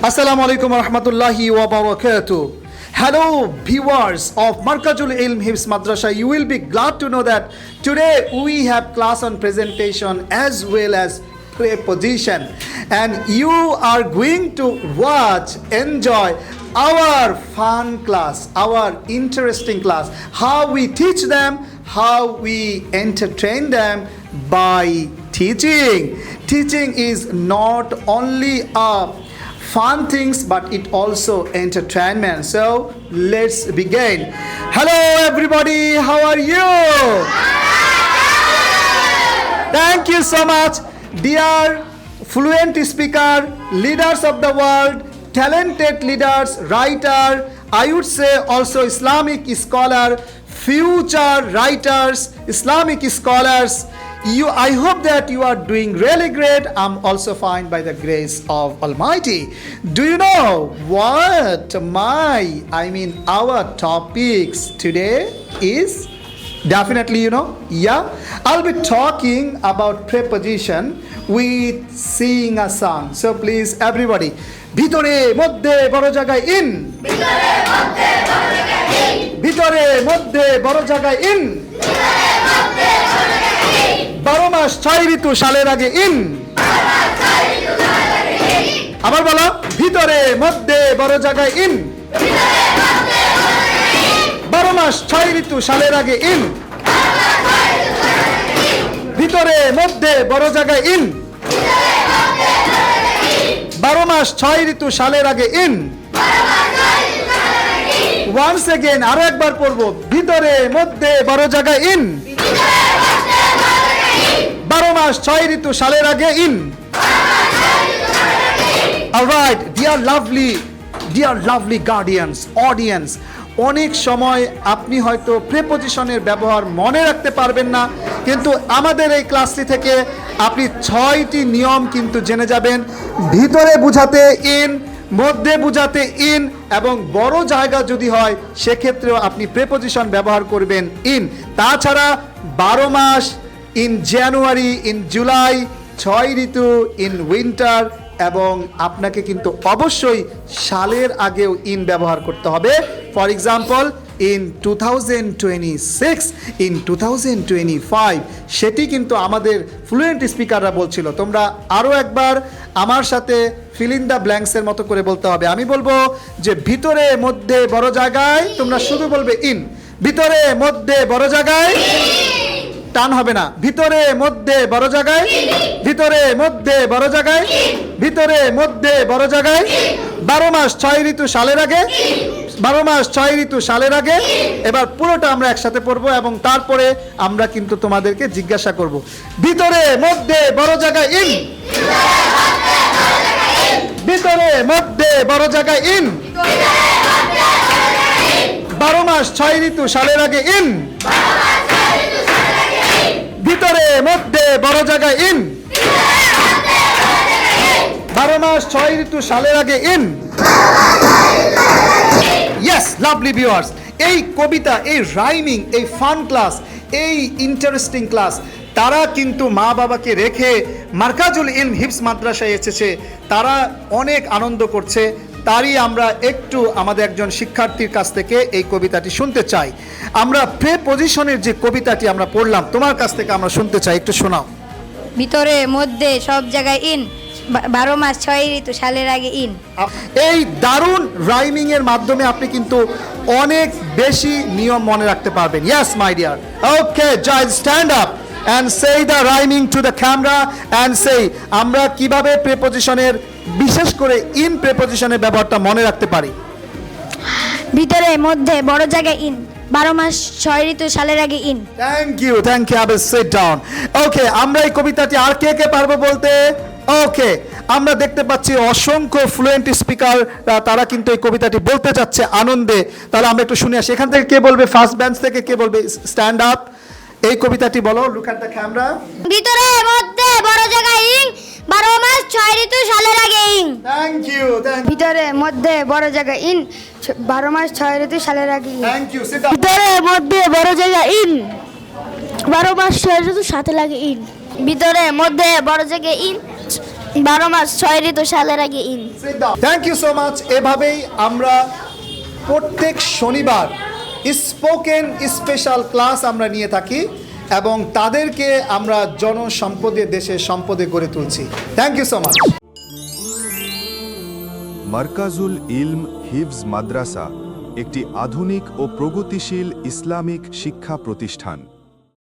Assalamu alaikum wa rahmatullahi wa barakatuh. Hello viewers of Markazul Ilm Hifz Madrasa. You will be glad to know that today we have class on presentation as well as preposition, and you are going to watch, enjoy our fun class, our interesting class, how we teach them, how we entertain them by teaching. Teaching is not only a fun things, but it also entertainment. So let's begin. Hello everybody, how are you? Thank you so much, dear fluent speaker, leaders of the world, talented leaders, writer, I would say also Islamic scholar, future writers, Islamic scholars. I hope that you are doing really great. I'm also fine by the grace of Almighty. Do you know what our topics today is? Definitely you know. Yeah, I'll be talking about preposition with singing a song. So please everybody, ভিতরে মধ্যে বড় জায়গায় in, ভিতরে মধ্যে বড় জায়গায় in, 12 মাস 6 ঋতু সালের আগে in, আবার বলো ভিতরে মধ্যে বড় জায়গায় in, 12 মাস 6 ঋতু সালের আগে in, ভিতরে মধ্যে বড় জায়গায় in, 12 মাস 6 ঋতু সালের আগে in. Once again আরো একবার পড়বো, ভিতরে মধ্যে বড় জায়গায় in, 12 মাস 6 ঋতু সালের আগে in. Alright, dear lovely guardians, audience, অনেক সময় আপনি হয়তো প্রিপজিশনের ব্যবহার মনে রাখতে পারবেন না, কিন্তু আমাদের এই ক্লাসটি থেকে আপনি 6টি নিয়ম কিন্তু জেনে যাবেন। ভিতরে বুঝাতে in, মধ্যে বুঝাতে in, এবং বড় জায়গা যদি হয় সেক্ষেত্রেও আপনি প্রিপজিশন ব্যবহার করবেন in। তাছাড়া 12 মাস in January, in July, 6 Ritu in winter, এবং আপনাকে কিন্তু অবশ্যই সালের আগেও in ব্যবহার করতে হবে। ফর এক্সাম্পল in 2026, in 2025, সেটি কিন্তু আমাদের ফ্লুয়েন্ট স্পিকাররা বলছিল। তোমরা আরও একবার আমার সাথে ফিল ইন দ্য ব্ল্যাঙ্কসের মতো করে বলতে হবে। আমি বলবো যে ভিতরে মধ্যে বড় জায়গায়, তোমরা শুধু বলবে in, ভিতরে মধ্যে বড় জায়গায়, টান হবে না, ভিতরে মধ্যে বড় জায়গায়, ভিতরে মধ্যে বড় জায়গায়, ভিতরে মধ্যে বড় জায়গায়, 12 মাস 6 ঋতু সালের আগে, 12 মাস 6 ঋতু সালের আগে। এবার পুরোটা আমরা একসাথে পড়বো এবং তারপরে আমরা কিন্তু তোমাদেরকে জিজ্ঞাসা করব, ভিতরে মধ্যে বড় জায়গায় in, ভিতরে মধ্যে বড় জায়গায় in, 12 মাস 6 ঋতু সালের আগে in, ভিতরে মধ্যে বড় জায়গায় in, 12 মাস 6 ঋতু সালের আগে in. Yes, lovely viewers, এই কবিতা, এই রাইমিং, এই ফান ক্লাস, এই ইন্টারেস্টিং ক্লাস, তারা কিন্তু মা বাবাকে রেখে মার্কাজুল ইলম হিফজ মাদ্রাসায় এসেছে, তারা অনেক আনন্দ করছে। তারই আমরা একটু আমাদের একজন শিক্ষার্থীর কাছ থেকে এই কবিতাটি শুনতে চাই। আমরা প্রিপজিশনের যে কবিতাটি আমরা পড়লাম, তোমার কাছ থেকে আমরা শুনতে চাই, একটু শোনাও। ভিতরে মধ্যে সব জায়গায় in, 12 মাস 6 ঋতু সালের আগে in. এই দারুণ রাইমিং এর মাধ্যমে আপনি কিন্তু অনেক বেশি নিয়ম মনে রাখতে পারবেন। Yes my dear. Okay, just stand up and say the rhyming to the camera and say আমরা কিভাবে প্রিপজিশনের, বিশেষ করে in প্রিপজিশনের ব্যবহারটা মনে রাখতে পারি। ভিতরে মধ্যে বড় জায়গায় in, 12 মাস 6 ঋতু সালের আগে in. থ্যাংক ইউ, আবে সিট ডাউন। ওকে, আমরা এই কবিতাটি আর কে কে পারবো বলতে? ওকে, আমরা দেখতে পাচ্ছি অসংখ্য ফ্লুয়েন্ট স্পিকার, তারা কিন্তু এই কবিতাটি বলতে যাচ্ছে আনন্দে। তাহলে আমরা একটু শুনে আসি, এখান থেকে কে বলবে? ফার্স্ট বেঞ্চ থেকে কে বলবে? স্ট্যান্ড আপ, এই কবিতাটি বলো। Look at the camera. ভিতরে মধ্যে বড় জায়গায় in, 12 মাস 6 ঋতু সালের আগে in. Thank you. ভিতরে মধ্যে বড় জায়গায় in, 12 মাস 6 ঋতু সালের আগে in. Thank you. Sit down. ভিতরে মধ্যে বড় জায়গায় in, 12 মাস 6 ঋতু সাথে লাগে in. ভিতরে মধ্যে বড় জায়গায় in, 12 মাস 6 ঋতু সালের আগে ইন। Thank you so much. এভাবেই আমরা প্রত্যেক শনিবার স্পোকেন স্পেশাল ক্লাস আমরা নিয়ে থাকি এবং তাদেরকে আমরা জনসম্পদে দেশের সম্পদে গড়ে তুলছি। Thank you so much. Markazul Ilm Hifz মাদ্রাসা একটি আধুনিক ও প্রগতিশীল ইসলামিক শিক্ষা প্রতিষ্ঠান।